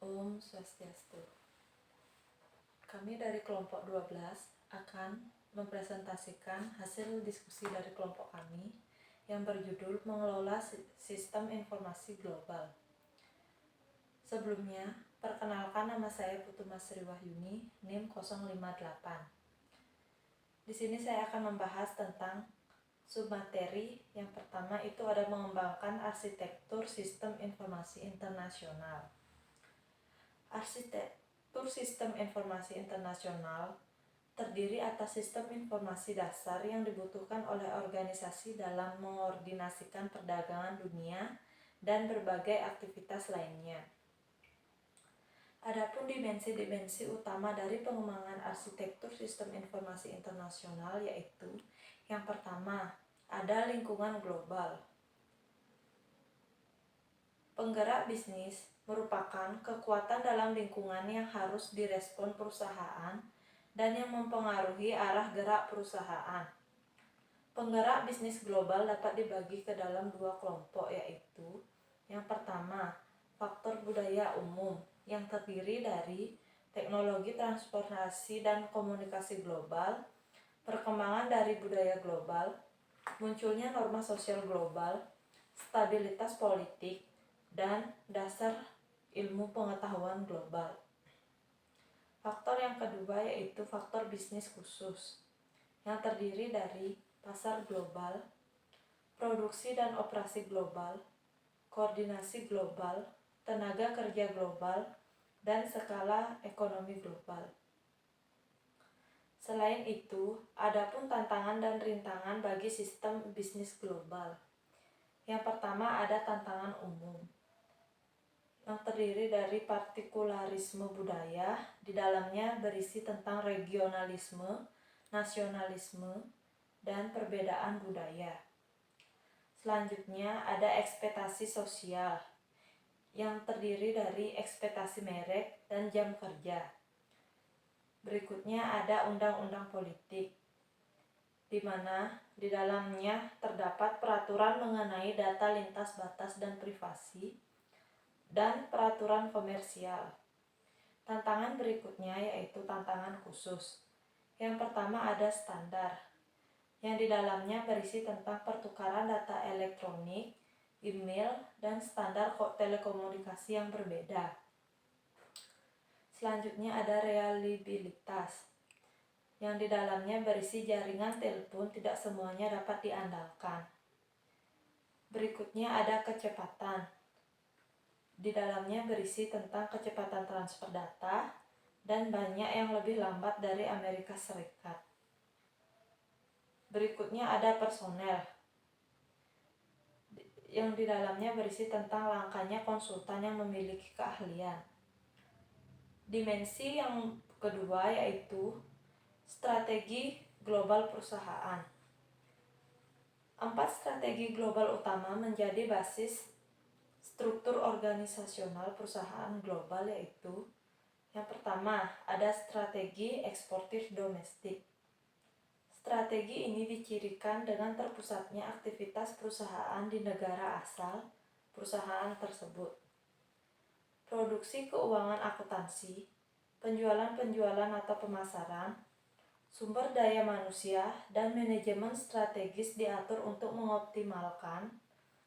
Om Swastiastu. Kami dari kelompok 12 akan mempresentasikan hasil diskusi dari kelompok kami yang berjudul Mengelola Sistem Informasi Global. Sebelumnya, perkenalkan nama saya Putu Sri Wahyuni, NIM 058. Di sini saya akan membahas tentang submateri. Yang pertama itu ada mengembangkan arsitektur sistem informasi internasional. Arsitektur sistem informasi internasional terdiri atas sistem informasi dasar yang dibutuhkan oleh organisasi dalam mengordinasikan perdagangan dunia dan berbagai aktivitas lainnya. Adapun dimensi-dimensi utama dari pengembangan arsitektur sistem informasi internasional yaitu yang pertama, ada lingkungan global. Penggerak bisnis merupakan kekuatan dalam lingkungan yang harus direspon perusahaan dan yang mempengaruhi arah gerak perusahaan. Penggerak bisnis global dapat dibagi ke dalam dua kelompok, yaitu yang pertama, faktor budaya umum yang terdiri dari teknologi transportasi dan komunikasi global, perkembangan dari budaya global, munculnya norma sosial global, stabilitas politik, dan dasar ilmu pengetahuan global. Faktor yang kedua yaitu faktor bisnis khusus yang terdiri dari pasar global, produksi dan operasi global, koordinasi global, tenaga kerja global, dan skala ekonomi global. Selain itu, adapun tantangan dan rintangan bagi sistem bisnis global. Yang pertama ada tantangan umum yang terdiri dari partikularisme budaya, di dalamnya berisi tentang regionalisme, nasionalisme, dan perbedaan budaya. Selanjutnya ada ekspektasi sosial yang terdiri dari ekspektasi merek dan jam kerja. Berikutnya ada undang-undang politik, di mana di dalamnya terdapat peraturan mengenai data lintas batas dan privasi, dan peraturan komersial. Tantangan berikutnya yaitu tantangan khusus. Yang pertama ada standar, yang di dalamnya berisi tentang pertukaran data elektronik, email, dan standar telekomunikasi yang berbeda. Selanjutnya ada reliabilitas, yang di dalamnya berisi jaringan telepon tidak semuanya dapat diandalkan. Berikutnya ada kecepatan. Di dalamnya berisi tentang kecepatan transfer data dan banyak yang lebih lambat dari Amerika Serikat. Berikutnya ada personel, yang di dalamnya berisi tentang langkahnya konsultan yang memiliki keahlian. Dimensi yang kedua yaitu strategi global perusahaan. 4 strategi global utama menjadi basis struktur organisasional perusahaan global, yaitu yang pertama ada strategi eksportir domestik. Strategi ini dicirikan dengan terpusatnya aktivitas perusahaan di negara asal perusahaan tersebut. Produksi keuangan akuntansi, penjualan atau pemasaran, sumber daya manusia, dan manajemen strategis diatur untuk mengoptimalkan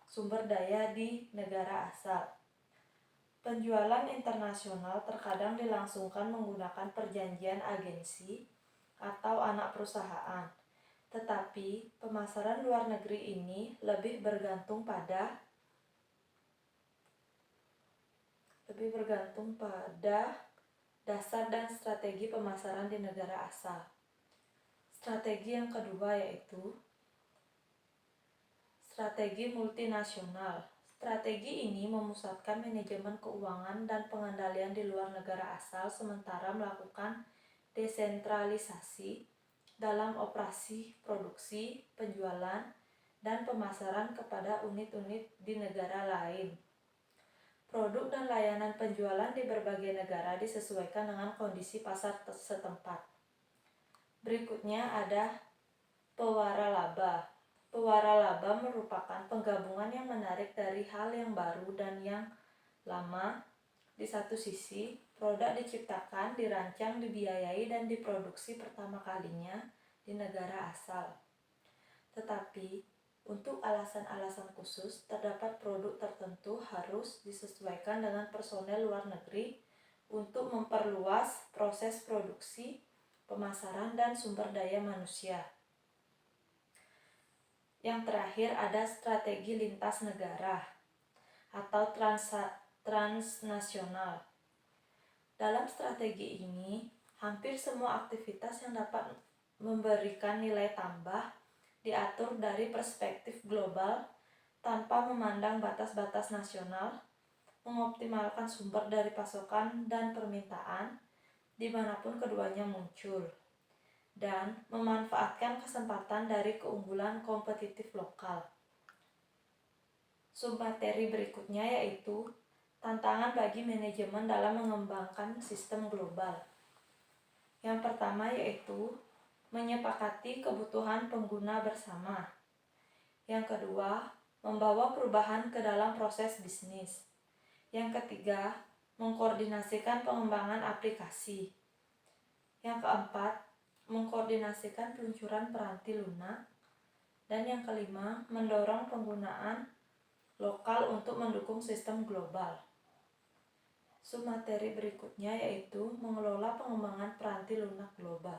sumber daya di negara asal. Penjualan internasional terkadang dilangsungkan menggunakan perjanjian agensi atau anak perusahaan, tetapi pemasaran luar negeri ini lebih bergantung pada dasar dan strategi pemasaran di negara asal. Strategi yang kedua yaitu strategi multinasional. Strategi ini memusatkan manajemen keuangan dan pengendalian di luar negara asal sementara melakukan desentralisasi dalam operasi produksi, penjualan, dan pemasaran kepada unit-unit di negara lain. Produk dan layanan penjualan di berbagai negara disesuaikan dengan kondisi pasar setempat. Berikutnya ada pewaralaba. Pewaralaba merupakan penggabungan yang menarik dari hal yang baru dan yang lama Di satu sisi, produk diciptakan, dirancang, dibiayai, dan diproduksi pertama kalinya di negara asal. Tetapi, untuk alasan-alasan khusus, terdapat produk tertentu harus disesuaikan dengan personel luar negeri untuk memperluas proses produksi, pemasaran, dan sumber daya manusia. Yang terakhir ada strategi lintas negara atau transnasional. Dalam strategi ini, hampir semua aktivitas yang dapat memberikan nilai tambah diatur dari perspektif global tanpa memandang batas-batas nasional, mengoptimalkan sumber dari pasokan dan permintaan dimanapun keduanya muncul, dan memanfaatkan kesempatan dari keunggulan kompetitif lokal. Submateri berikutnya yaitu tantangan bagi manajemen dalam mengembangkan sistem global. Yang pertama yaitu menyepakati kebutuhan pengguna bersama. Yang kedua, membawa perubahan ke dalam proses bisnis. Yang ketiga, mengkoordinasikan pengembangan aplikasi. Yang keempat, mengkoordinasikan peluncuran peranti lunak. Dan yang kelima, mendorong penggunaan lokal untuk mendukung sistem global. Submateri berikutnya yaitu mengelola pengembangan peranti lunak global.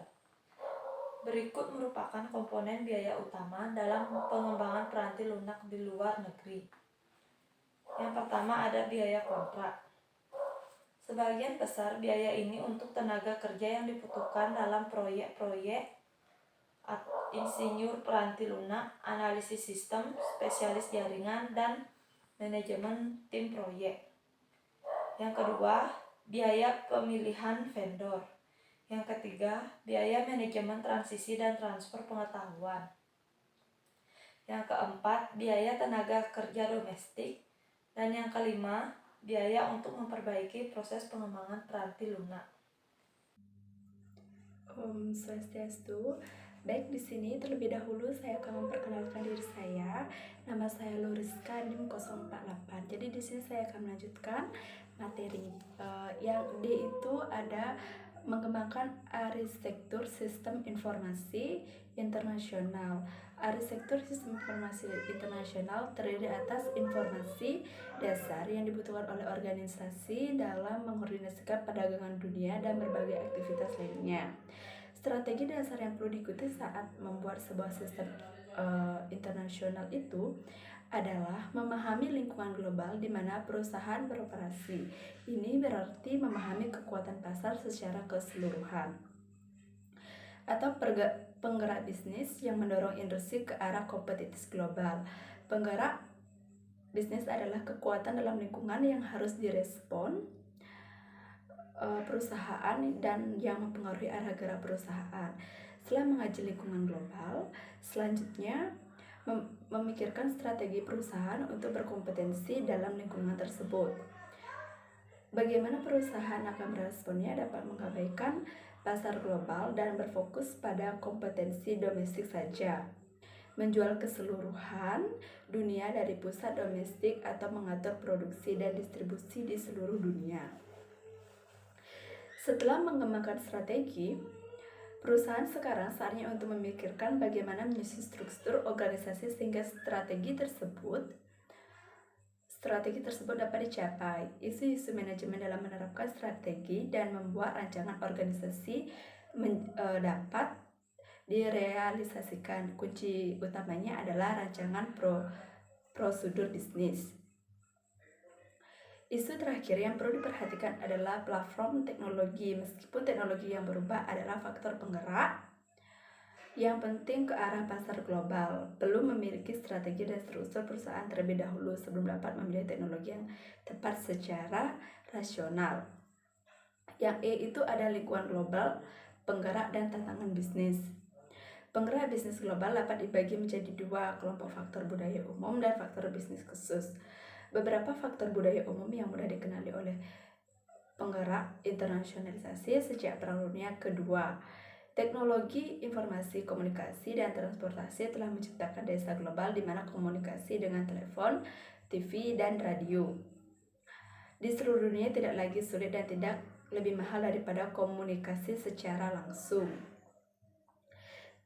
Berikut merupakan komponen biaya utama dalam pengembangan peranti lunak di luar negeri. Yang pertama ada biaya kontrak. Sebagian besar biaya ini untuk tenaga kerja yang dibutuhkan dalam proyek-proyek insinyur peranti lunak, analisis sistem, spesialis jaringan, dan manajemen tim proyek. Yang kedua, biaya pemilihan vendor. Yang ketiga, biaya manajemen transisi dan transfer pengetahuan. Yang keempat, biaya tenaga kerja domestik. Dan yang kelima, biaya untuk memperbaiki proses pengembangan peranti lunak. Om Swastiastu. Baik, di sini terlebih dahulu saya akan memperkenalkan diri saya. Nama saya Luriska NIM 048. Jadi di sini saya akan melanjutkan materi yang D itu ada mengembangkan arsitektur sistem informasi internasional. Arsitektur sistem informasi internasional terdiri atas informasi dasar yang dibutuhkan oleh organisasi dalam mengkoordinasikan perdagangan dunia dan berbagai aktivitas lainnya. Strategi dasar yang perlu diikuti saat membuat sebuah sistem internasional itu adalah memahami lingkungan global di mana perusahaan beroperasi. Ini berarti memahami kekuatan pasar secara keseluruhan. Atau penggerak bisnis yang mendorong industri ke arah kompetitif global. Penggerak bisnis adalah kekuatan dalam lingkungan yang harus direspon perusahaan dan yang mempengaruhi arah gerak perusahaan. Setelah mengaji lingkungan global, selanjutnya memikirkan strategi perusahaan untuk berkompetensi dalam lingkungan tersebut. Bagaimana perusahaan akan meresponnya dapat mengabaikan pasar global dan berfokus pada kompetensi domestik saja. Menjual keseluruhan dunia dari pusat domestik atau mengatur produksi dan distribusi di seluruh dunia. Setelah mengembangkan strategi, perusahaan sekarang saatnya untuk memikirkan bagaimana menyusun struktur organisasi sehingga strategi tersebut dapat dicapai. Isu-isu manajemen dalam menerapkan strategi dan membuat rancangan organisasi dapat direalisasikan. Kunci utamanya adalah rancangan prosedur bisnis. Isu terakhir yang perlu diperhatikan adalah platform teknologi. Meskipun teknologi yang berubah adalah faktor penggerak yang penting ke arah pasar global, belum memiliki strategi dan struktur perusahaan terlebih dahulu sebelum dapat memilih teknologi yang tepat secara rasional. Yang E itu ada lingkungan global, penggerak dan tantangan bisnis. Penggerak bisnis global dapat dibagi menjadi dua kelompok, faktor budaya umum dan faktor bisnis khusus. Beberapa faktor budaya umum yang mudah dikenali oleh penggerak internasionalisasi sejak Perang Dunia Kedua. Teknologi informasi, komunikasi, dan transportasi telah menciptakan desa global di mana komunikasi dengan telepon, TV, dan radio di seluruh dunia tidak lagi sulit dan tidak lebih mahal daripada komunikasi secara langsung.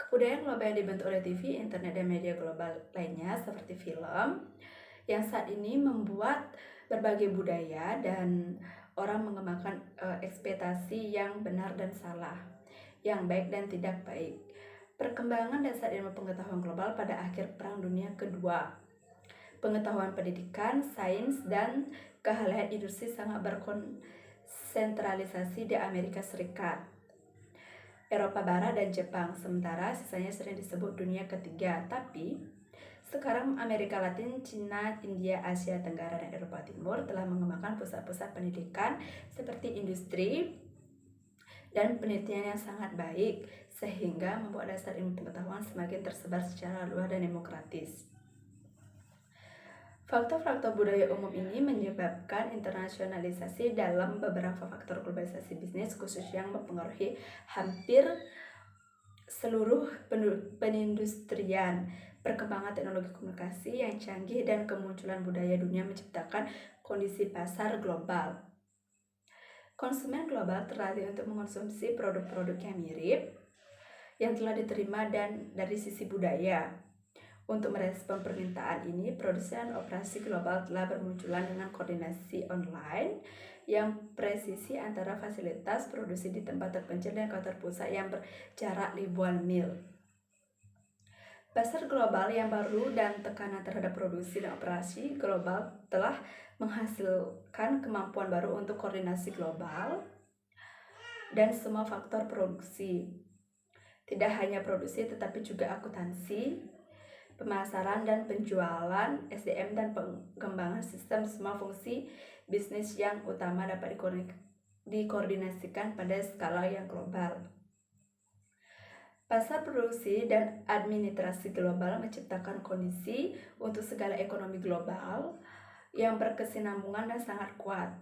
Kebudayaan global yang dibentuk oleh TV, internet, dan media global lainnya seperti film yang saat ini membuat berbagai budaya dan orang mengembangkan ekspektasi yang benar dan salah, yang baik dan tidak baik. Perkembangan dasar ilmu pengetahuan global pada akhir Perang Dunia Kedua. Pengetahuan pendidikan, sains, dan keahlian industri sangat berkonsentralisasi di Amerika Serikat, Eropa Barat, dan Jepang. Sementara sisanya sering disebut dunia ketiga. Tapi sekarang Amerika Latin, Cina, India, Asia Tenggara, dan Eropa Timur telah mengembangkan pusat-pusat pendidikan seperti industri dan penelitian yang sangat baik, sehingga membuat dasar ilmu pengetahuan semakin tersebar secara luas dan demokratis. Faktor-faktor budaya umum ini menyebabkan internasionalisasi dalam beberapa faktor globalisasi bisnis khusus yang mempengaruhi hampir seluruh penindustrian. Perkembangan teknologi komunikasi yang canggih dan kemunculan budaya dunia menciptakan kondisi pasar global. Konsumen global terlatih untuk mengonsumsi produk-produk yang mirip, yang telah diterima dan dari sisi budaya. Untuk merespon permintaan ini, produsen operasi global telah bermunculan dengan koordinasi online yang presisi antara fasilitas produksi di tempat terpencil dan kota terpusat yang berjarak ribuan mil. Pasar global yang baru dan tekanan terhadap produksi dan operasi global telah menghasilkan kemampuan baru untuk koordinasi global dan semua faktor produksi. Tidak hanya produksi tetapi juga akuntansi, pemasaran dan penjualan, SDM, dan pengembangan sistem. Semua fungsi bisnis yang utama dapat dikoordinasikan pada skala yang global. Pasar produksi dan administrasi global menciptakan kondisi untuk segala ekonomi global yang berkesinambungan dan sangat kuat.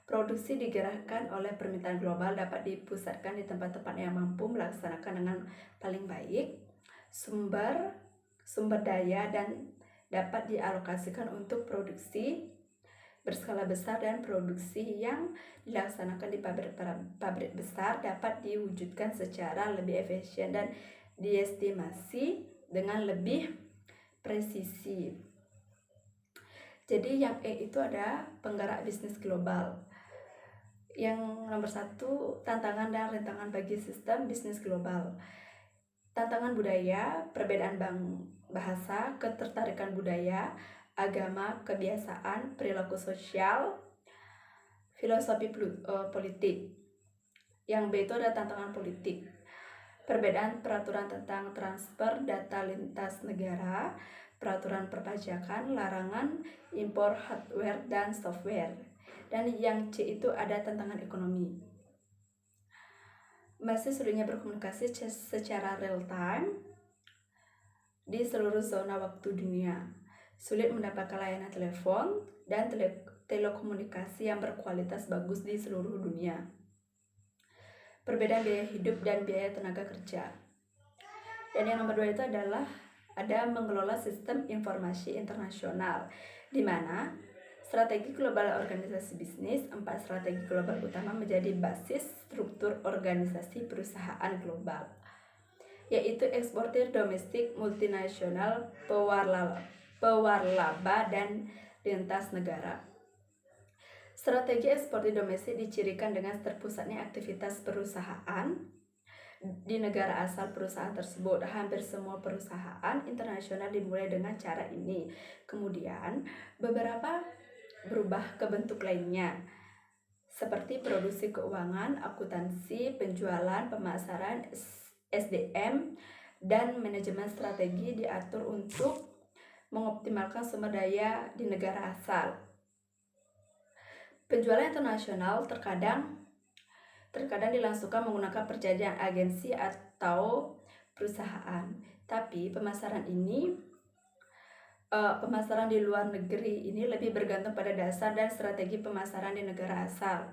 Produksi digerakkan oleh permintaan global dapat dipusatkan di tempat-tempat yang mampu melaksanakan dengan paling baik sumber daya dan dapat dialokasikan untuk produksi berskala besar, dan produksi yang dilaksanakan di pabrik besar dapat diwujudkan secara lebih efisien dan diestimasi dengan lebih presisi. Jadi yang E itu ada penggerak bisnis global. Yang nomor 1, tantangan dan rintangan bagi sistem bisnis global. Tantangan budaya, perbedaan bahasa, ketertarikan budaya, agama, kebiasaan, perilaku sosial, filosofi politik. Yang B itu ada tantangan politik. Perbedaan peraturan tentang transfer data lintas negara, peraturan perpajakan, larangan impor hardware dan software. Dan yang C itu ada tantangan ekonomi. Masih sulitnya berkomunikasi secara real time di seluruh zona waktu dunia. Sulit mendapatkan layanan telepon dan telekomunikasi yang berkualitas bagus di seluruh dunia. Perbedaan biaya hidup dan biaya tenaga kerja. Dan yang nomor 2 itu adalah ada mengelola sistem informasi internasional, di mana strategi global organisasi bisnis, 4 strategi global utama menjadi basis struktur organisasi perusahaan global, yaitu eksportir domestik, multinasional, pewarlaba, dan lintas negara. Strategi eksportir domestik dicirikan dengan terpusatnya aktivitas perusahaan di negara asal perusahaan tersebut. Hampir semua perusahaan internasional dimulai dengan cara ini. Kemudian beberapa berubah ke bentuk lainnya, seperti produksi keuangan, akuntansi, penjualan, pemasaran, SDM, dan manajemen strategi diatur untuk mengoptimalkan sumber daya di negara asal. Penjualan internasional terkadang dilangsungkan menggunakan perjanjian agensi atau perusahaan. Tapi pemasaran di luar negeri ini lebih bergantung pada dasar dan strategi pemasaran di negara asal.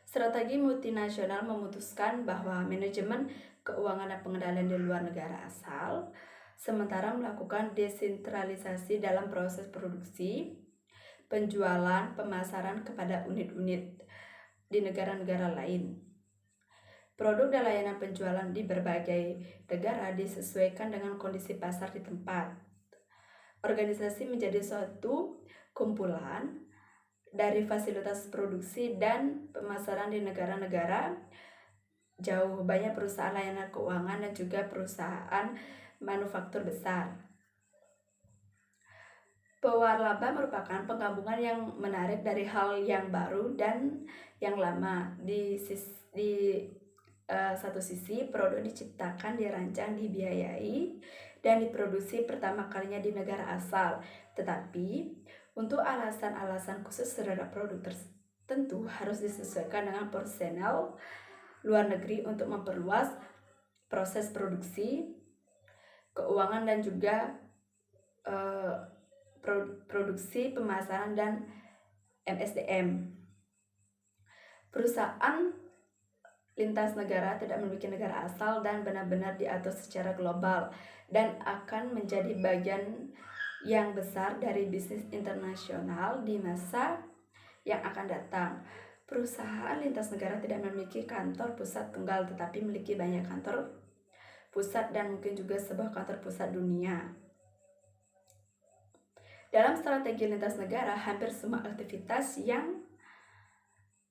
Strategi multinasional memutuskan bahwa manajemen keuangan dan pengendalian di luar negara asal, sementara melakukan desentralisasi dalam proses produksi, penjualan, pemasaran kepada unit-unit di negara-negara lain. Produk dan layanan penjualan di berbagai negara disesuaikan dengan kondisi pasar di tempat. Organisasi menjadi suatu kumpulan dari fasilitas produksi dan pemasaran di negara-negara jauh. Banyak perusahaan layanan keuangan dan juga perusahaan manufaktur besar. Pewarlaba merupakan penggabungan yang menarik dari hal yang baru dan yang lama. Di satu sisi, produk diciptakan, dirancang, dibiayai, dan diproduksi pertama kalinya di negara asal. Tetapi, untuk alasan-alasan khusus terhadap produk tertentu harus disesuaikan dengan personel luar negeri untuk memperluas proses produksi, keuangan, dan juga produksi, pemasaran, dan MSDM. Perusahaan lintas negara tidak memiliki negara asal dan benar-benar diatur secara global dan akan menjadi bagian yang besar dari bisnis internasional di masa yang akan datang. Perusahaan lintas negara tidak memiliki kantor pusat tunggal tetapi memiliki banyak kantor pusat dan mungkin juga sebuah kantor pusat dunia. Dalam strategi lintas negara, hampir semua aktivitas yang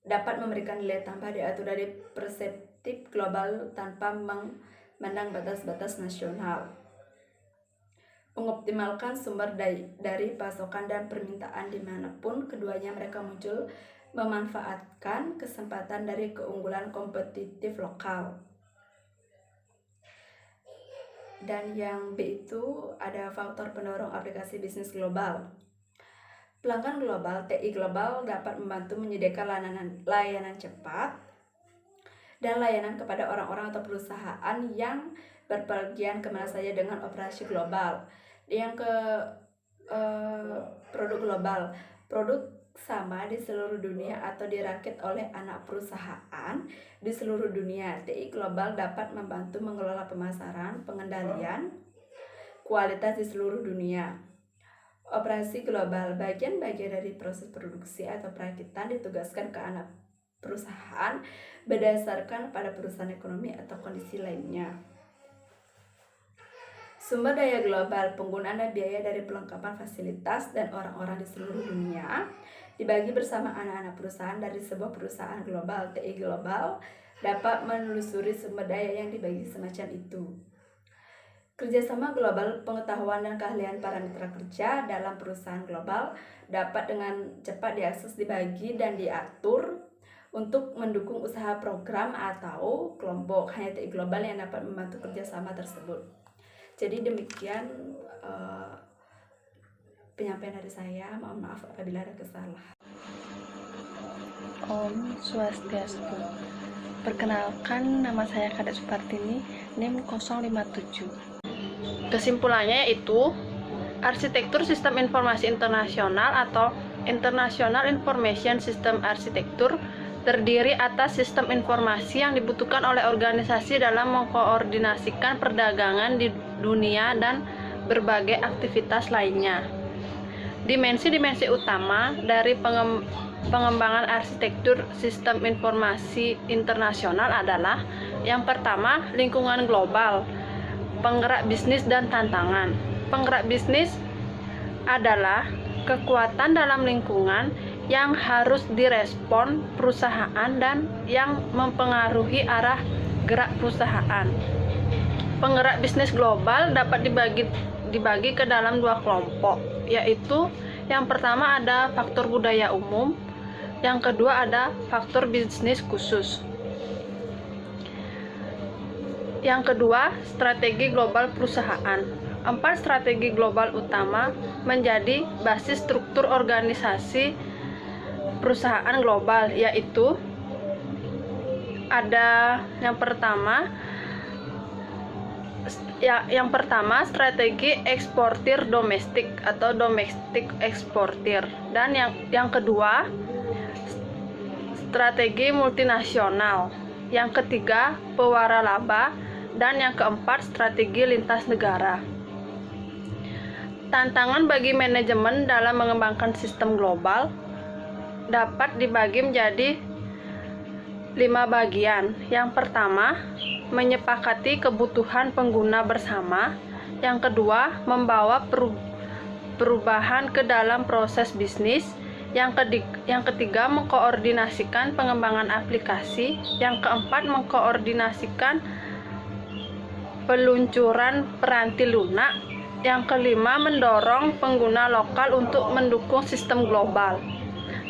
dapat memberikan nilai tambah diatur dari perspektif global tanpa memandang batas-batas nasional. Mengoptimalkan sumber dari pasokan dan permintaan dimanapun keduanya mereka muncul, memanfaatkan kesempatan dari keunggulan kompetitif lokal. Dan yang B itu ada faktor pendorong aplikasi bisnis global. Pelanggan global, TI global dapat membantu menyediakan layanan cepat dan layanan kepada orang-orang atau perusahaan yang berpergian kemana saja dengan operasi global. Yang ke produk global, produk sama di seluruh dunia atau dirakit oleh anak perusahaan di seluruh dunia. TI global dapat membantu mengelola pemasaran, pengendalian, kualitas di seluruh dunia. Operasi global, bagian-bagian dari proses produksi atau perakitan ditugaskan ke anak perusahaan berdasarkan pada perusahaan ekonomi atau kondisi lainnya. Sumber daya global, penggunaan dan biaya dari pelengkapan fasilitas dan orang-orang di seluruh dunia dibagi bersama anak-anak perusahaan dari sebuah perusahaan global. TI global dapat menelusuri sumber daya yang dibagi semacam itu. Kerjasama global, pengetahuan dan keahlian para mitra kerja dalam perusahaan global dapat dengan cepat diakses, dibagi, dan diatur untuk mendukung usaha program atau kelompok. Hanya TI global yang dapat membantu kerjasama tersebut. Jadi demikian penyampaian dari saya. Mohon maaf apabila ada kesalahan. Om Swastiastu. Perkenalkan, nama saya Kadek Supartini, NIM 057. Kesimpulannya yaitu arsitektur sistem informasi internasional atau International Information System Architecture terdiri atas sistem informasi yang dibutuhkan oleh organisasi dalam mengkoordinasikan perdagangan di dunia dan berbagai aktivitas lainnya. Dimensi-dimensi utama dari pengembangan arsitektur sistem informasi internasional adalah: yang pertama, lingkungan global, penggerak bisnis dan tantangan. Penggerak bisnis adalah kekuatan dalam lingkungan yang harus direspon perusahaan dan yang mempengaruhi arah gerak perusahaan. Penggerak bisnis global dapat dibagi ke dalam dua kelompok, yaitu yang pertama ada faktor budaya umum, yang kedua ada faktor bisnis khusus. Yang kedua, strategi global perusahaan. 4 strategi global utama menjadi basis struktur organisasi perusahaan global, yaitu ada yang pertama strategi eksportir domestik atau domestic eksportir, dan yang kedua strategi multinasional, yang ketiga pewaralaba, dan yang keempat strategi lintas negara. Tantangan bagi manajemen dalam mengembangkan sistem global dapat dibagi menjadi 5 bagian. Yang pertama, menyepakati kebutuhan pengguna bersama. Yang kedua, membawa perubahan ke dalam proses bisnis. Yang ketiga, mengkoordinasikan pengembangan aplikasi. Yang keempat, mengkoordinasikan peluncuran peranti lunak. Yang kelima, mendorong pengguna lokal untuk mendukung sistem global.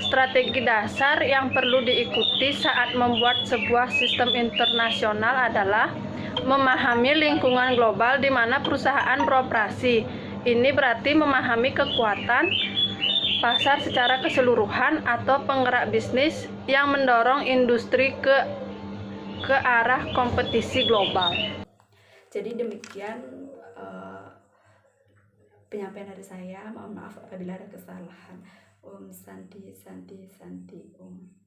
Strategi dasar yang perlu diikuti saat membuat sebuah sistem internasional adalah memahami lingkungan global di mana perusahaan beroperasi. Ini berarti memahami kekuatan pasar secara keseluruhan atau penggerak bisnis yang mendorong industri ke arah kompetisi global. Jadi demikian penyampaian dari saya. Mohon maaf apabila ada kesalahan. Om Santi Santi Santi Om.